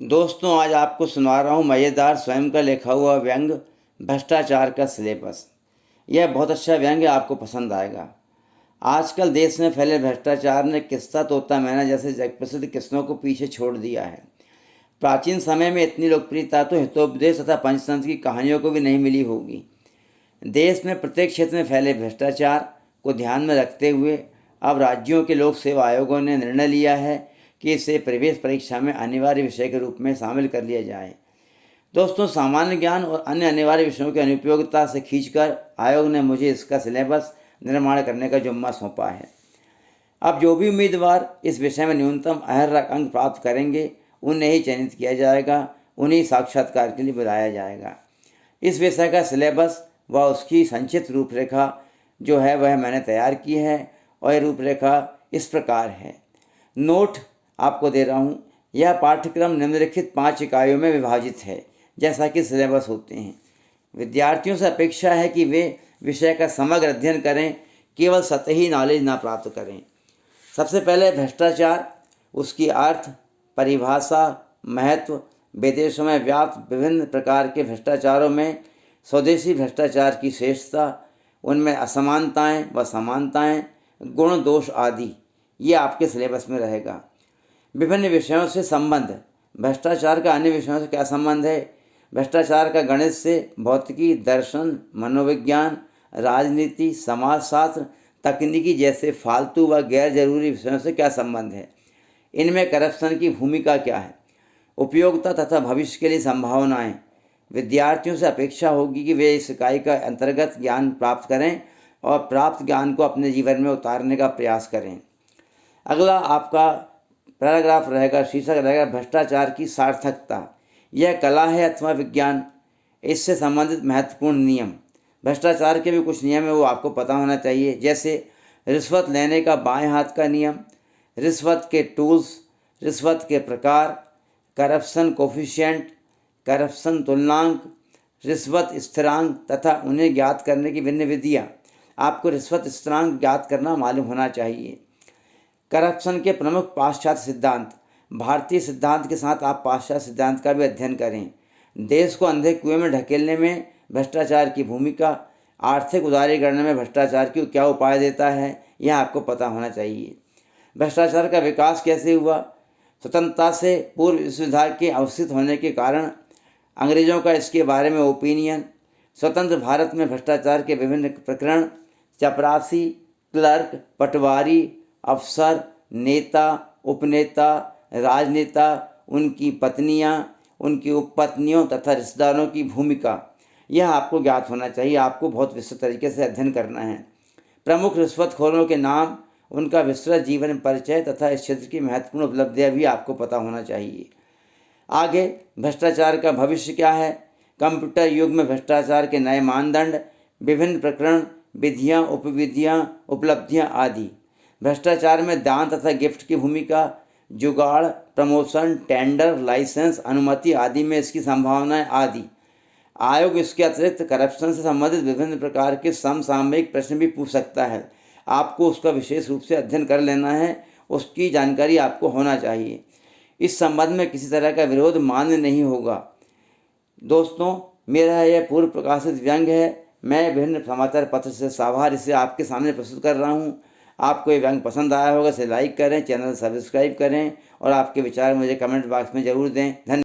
दोस्तों, आज आपको सुना रहा हूँ मज़ेदार स्वयं का लिखा हुआ व्यंग भ्रष्टाचार का सिलेबस। यह बहुत अच्छा व्यंग है, आपको पसंद आएगा। आजकल देश में फैले भ्रष्टाचार ने किस्सा तोता मैना जैसे जगप्रसिद्ध किस्सों को पीछे छोड़ दिया है। प्राचीन समय में इतनी लोकप्रियता तो हितोपदेश तथा पंचतंत्र की कहानियों को भी नहीं मिली होगी। देश में प्रत्येक क्षेत्र में फैले भ्रष्टाचार को ध्यान में रखते हुए अब राज्यों के लोक सेवा आयोगों ने निर्णय लिया है कि इसे प्रवेश परीक्षा में अनिवार्य विषय के रूप में शामिल कर लिया जाए। दोस्तों, सामान्य ज्ञान और अन्य अनिवार्य विषयों की अनुपयोगिता से खींचकर आयोग ने मुझे इसका सिलेबस निर्माण करने का जिम्मा सौंपा है। अब जो भी उम्मीदवार इस विषय में न्यूनतम अहर्रक अंक प्राप्त करेंगे उन्हें ही चयनित किया जाएगा, उन्हें साक्षात्कार के लिए बुलाया जाएगा। इस विषय का सिलेबस व उसकी संक्षिप्त रूपरेखा जो है वह मैंने तैयार की है और यह रूपरेखा इस प्रकार है। नोट आपको दे रहा हूँ। यह पाठ्यक्रम निम्नलिखित 5 इकाइयों में विभाजित है, जैसा कि सिलेबस होते हैं। विद्यार्थियों से अपेक्षा है कि वे विषय का समग्र अध्ययन करें, केवल सतही नॉलेज ना प्राप्त करें। सबसे पहले भ्रष्टाचार, उसकी अर्थ, परिभाषा, महत्व, विदेशों में व्याप्त विभिन्न प्रकार के भ्रष्टाचारों में स्वदेशी भ्रष्टाचार की श्रेष्ठता, उनमें असमानताएं व समानताएं, गुण दोष आदि, ये आपके सिलेबस में रहेगा। विभिन्न विषयों से संबंध, भ्रष्टाचार का अन्य विषयों से क्या संबंध है, भ्रष्टाचार का गणित से, भौतिकी, दर्शन, मनोविज्ञान, राजनीति, समाजशास्त्र, तकनीकी जैसे फालतू व गैर जरूरी विषयों से क्या संबंध है, इनमें करप्शन की भूमिका क्या है, उपयोगिता तथा भविष्य के लिए संभावनाएं। विद्यार्थियों से अपेक्षा होगी कि वे इस इकाई का अंतर्गत ज्ञान प्राप्त करें और प्राप्त ज्ञान को अपने जीवन में उतारने का प्रयास करें। अगला आपका पैराग्राफ रहेगा, शीर्षक रहेगा भ्रष्टाचार की सार्थकता। यह कला है अथवा विज्ञान, इससे संबंधित महत्वपूर्ण नियम। भ्रष्टाचार के भी कुछ नियम है, वो आपको पता होना चाहिए, जैसे रिश्वत लेने का बाएं हाथ का नियम, रिश्वत के टूल्स, रिश्वत के प्रकार, करप्शन कोफिशिएंट, करप्शन तुलनांक, रिश्वत स्थिरांक तथा उन्हें ज्ञात करने की भिन्न विधियाँ। आपको रिश्वत स्थिरांक ज्ञात करना मालूम होना चाहिए। करप्शन के प्रमुख पाश्चात्य सिद्धांत, भारतीय सिद्धांत के साथ आप पाश्चात्य सिद्धांत का भी अध्ययन करें। देश को अंधे कुएं में ढकेलने में भ्रष्टाचार की भूमिका, आर्थिक उदारीकरण में भ्रष्टाचार की क्या उपाय देता है, यह आपको पता होना चाहिए। भ्रष्टाचार का विकास कैसे हुआ, स्वतंत्रता से पूर्व इस विधा के अवस्थित होने के कारण, अंग्रेजों का इसके बारे में ओपिनियन, स्वतंत्र भारत में भ्रष्टाचार के विभिन्न प्रकरण, चपरासी, क्लर्क, पटवारी, अफसर, नेता, उपनेता, राजनेता, उनकी पत्नियां, उनकी उपपत्नियों तथा रिश्तेदारों की भूमिका, यह आपको ज्ञात होना चाहिए। आपको बहुत विस्तृत तरीके से अध्ययन करना है। प्रमुख रिश्वतखोरों के नाम, उनका विस्तृत जीवन परिचय तथा इस क्षेत्र की महत्वपूर्ण उपलब्धियां भी आपको पता होना चाहिए। आगे, भ्रष्टाचार का भविष्य क्या है, कंप्यूटर युग में भ्रष्टाचार के नए मानदंड, विभिन्न प्रकरण, विधियाँ, उपविधियाँ, उपलब्धियाँ आदि। भ्रष्टाचार में दान तथा गिफ्ट की भूमिका, जुगाड़, प्रमोशन, टेंडर, लाइसेंस, अनुमति आदि में इसकी संभावनाएं आदि। आयोग इसके अतिरिक्त करप्शन से संबंधित विभिन्न प्रकार के समसामयिक प्रश्न भी पूछ सकता है। आपको उसका विशेष रूप से अध्ययन कर लेना है, उसकी जानकारी आपको होना चाहिए। इस संबंध में किसी तरह का विरोध मान्य नहीं होगा। दोस्तों, मेरा यह पूर्व प्रकाशित व्यंग है। मैं विभिन्न समाचार पत्र से साभार इसे आपके सामने प्रस्तुत कर रहा हूँ। आपको ये व्यंग पसंद आया होगा, इसे लाइक करें, चैनल सब्सक्राइब करें और आपके विचार मुझे कमेंट बॉक्स में ज़रूर दें। धन्यवाद।